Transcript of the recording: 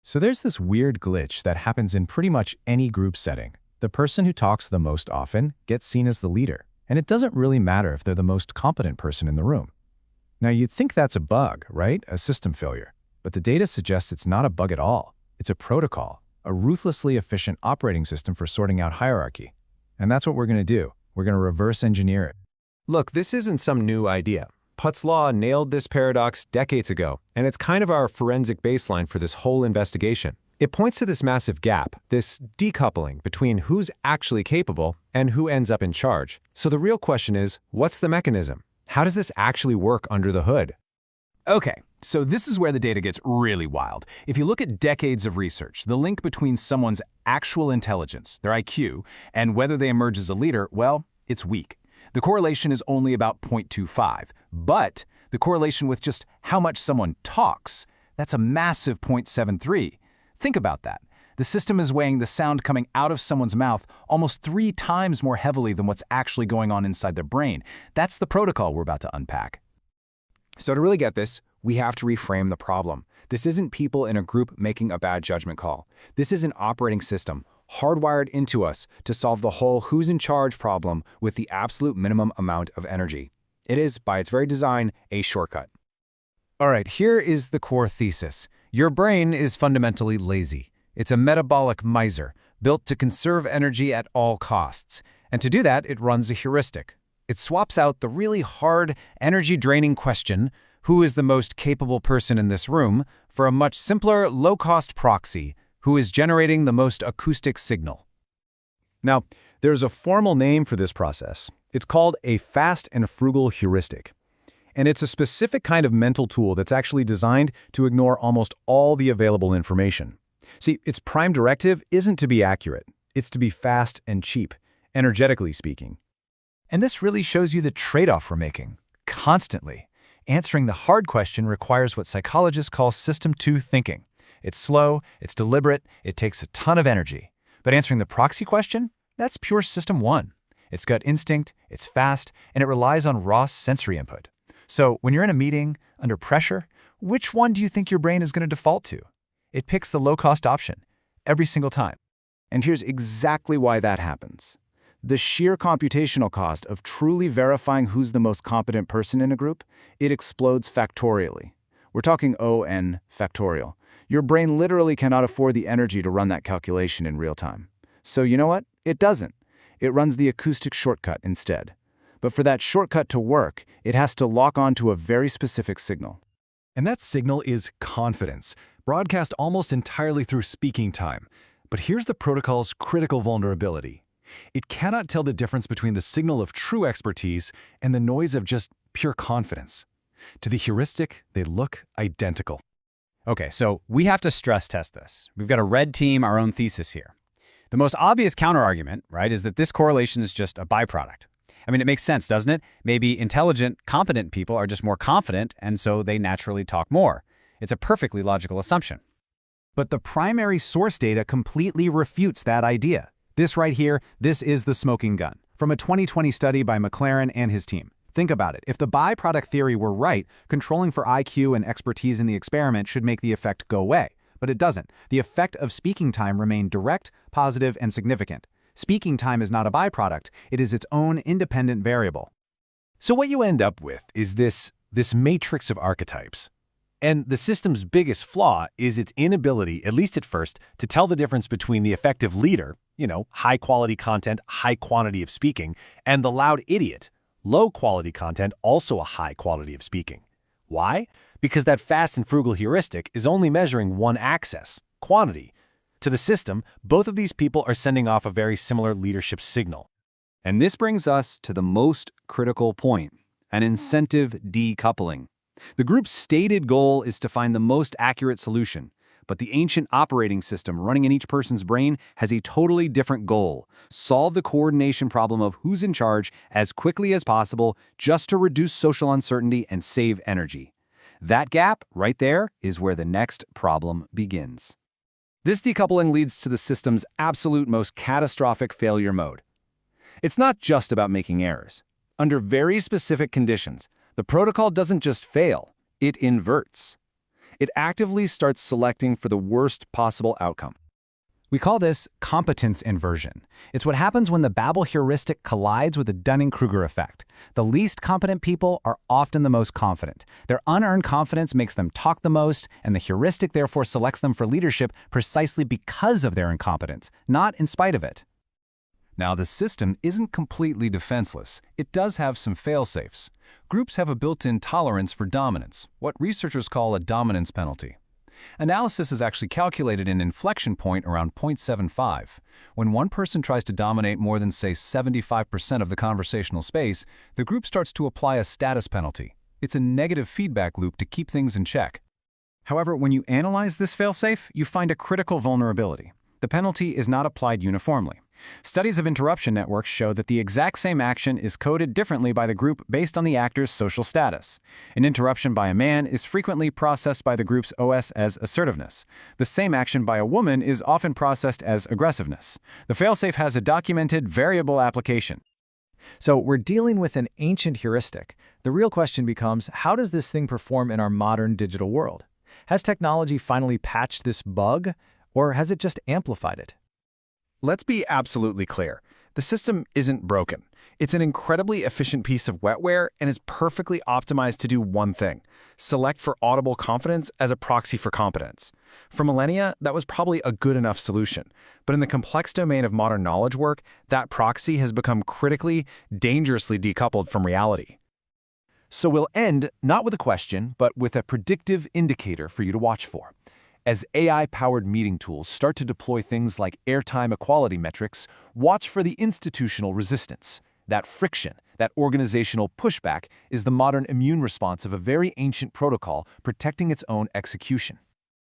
So there's this weird glitch that happens in pretty much any group setting. The person who talks the most often gets seen as the leader, and it doesn't really matter if they're the most competent person in the room. Now you'd think that's a bug, right? A system failure. But the data suggests it's not a bug at all. It's a protocol, a ruthlessly efficient operating system for sorting out hierarchy. And that's what we're going to do. We're going to reverse engineer it. Look, this isn't some new idea. Putt's law nailed this paradox decades ago, and it's kind of our forensic baseline for this whole investigation. It points to this massive gap, this decoupling between who's actually capable and who ends up in charge. So the real question is, what's the mechanism? How does this actually work under the hood? Okay, so this is where the data gets really wild. If you look at decades of research, the link between someone's actual intelligence, their IQ, and whether they emerge as a leader, well, it's weak. The correlation is only about 0.25, but the correlation with just how much someone talks, that's a massive 0.73. Think about that. The system is weighing the sound coming out of someone's mouth almost 3 times more heavily than what's actually going on inside their brain. That's the protocol we're about to unpack. So to really get this, we have to reframe the problem. This isn't people in a group making a bad judgment call. This is an operating system hardwired into us to solve the whole who's in charge problem with the absolute minimum amount of energy. It is, by its very design, a shortcut. All right, here is the core thesis. Your brain is fundamentally lazy. It's a metabolic miser, built to conserve energy at all costs. And to do that, it runs a heuristic. It swaps out the really hard, energy-draining question, who is the most capable person in this room, for a much simpler, low-cost proxy, who is generating the most acoustic signal. Now, there's a formal name for this process. It's called a fast and frugal heuristic. And it's a specific kind of mental tool that's actually designed to ignore almost all the available information. See, its prime directive isn't to be accurate. It's to be fast and cheap, energetically speaking. And this really shows you the trade-off we're making, constantly. Answering the hard question requires what psychologists call System 2 thinking. It's slow, it's deliberate, it takes a ton of energy. But answering the proxy question, that's pure System 1. It's gut instinct, it's fast, and it relies on raw sensory input. So when you're in a meeting, under pressure, which one do you think your brain is going to default to? It picks the low-cost option, every single time. And here's exactly why that happens. The sheer computational cost of truly verifying who's the most competent person in a group, it explodes factorially. We're talking O(n) factorial. Your brain literally cannot afford the energy to run that calculation in real time. So you know what? It doesn't. It runs the acoustic shortcut instead. But for that shortcut to work, it has to lock onto a very specific signal. And that signal is confidence, broadcast almost entirely through speaking time. But here's the protocol's critical vulnerability. It cannot tell the difference between the signal of true expertise and the noise of just pure confidence. To the heuristic, they look identical. Okay, so we have to stress test this. We've got to red team our own thesis here. The most obvious counterargument, right, is that this correlation is just a byproduct. I mean, it makes sense, doesn't it? Maybe intelligent, competent people are just more confident, and so they naturally talk more. It's a perfectly logical assumption. But the primary source data completely refutes that idea. This right here, this is the smoking gun, from a 2020 study by McLaren and his team. Think about it. If the byproduct theory were right, controlling for IQ and expertise in the experiment should make the effect go away. But it doesn't. The effect of speaking time remained direct, positive, and significant. Speaking time is not a byproduct. It is its own independent variable. So what you end up with is this matrix of archetypes. And the system's biggest flaw is its inability, at least at first, to tell the difference between the effective leader, high-quality content, high quantity of speaking, and the loud idiot, low-quality content, also a high quality of speaking. Why? Because that fast and frugal heuristic is only measuring one axis, quantity. To the system, both of these people are sending off a very similar leadership signal. And this brings us to the most critical point, an incentive decoupling. The group's stated goal is to find the most accurate solution, but the ancient operating system running in each person's brain has a totally different goal: solve the coordination problem of who's in charge as quickly as possible just to reduce social uncertainty and save energy. That gap right there is where the next problem begins. This decoupling leads to the system's absolute most catastrophic failure mode. It's not just about making errors. Under very specific conditions, the protocol doesn't just fail, it inverts. It actively starts selecting for the worst possible outcome. We call this competence inversion. It's what happens when the Babble heuristic collides with the Dunning-Kruger effect. The least competent people are often the most confident. Their unearned confidence makes them talk the most, and the heuristic therefore selects them for leadership precisely because of their incompetence, not in spite of it. Now, the system isn't completely defenseless. It does have some fail-safes. Groups have a built-in tolerance for dominance, what researchers call a dominance penalty. Analysis is actually calculated an inflection point around 0.75. When one person tries to dominate more than, say, 75% of the conversational space, the group starts to apply a status penalty. It's a negative feedback loop to keep things in check. However, when you analyze this failsafe, you find a critical vulnerability. The penalty is not applied uniformly. Studies of interruption networks show that the exact same action is coded differently by the group based on the actor's social status. An interruption by a man is frequently processed by the group's OS as assertiveness. The same action by a woman is often processed as aggressiveness. The failsafe has a documented variable application. So we're dealing with an ancient heuristic. The real question becomes, how does this thing perform in our modern digital world? Has technology finally patched this bug, or has it just amplified it? Let's be absolutely clear. The system isn't broken. It's an incredibly efficient piece of wetware and is perfectly optimized to do one thing: select for audible confidence as a proxy for competence. For millennia, that was probably a good enough solution. But in the complex domain of modern knowledge work, that proxy has become critically, dangerously decoupled from reality. So we'll end not with a question, but with a predictive indicator for you to watch for. As AI-powered meeting tools start to deploy things like airtime equality metrics, watch for the institutional resistance. That friction, that organizational pushback, is the modern immune response of a very ancient protocol protecting its own execution.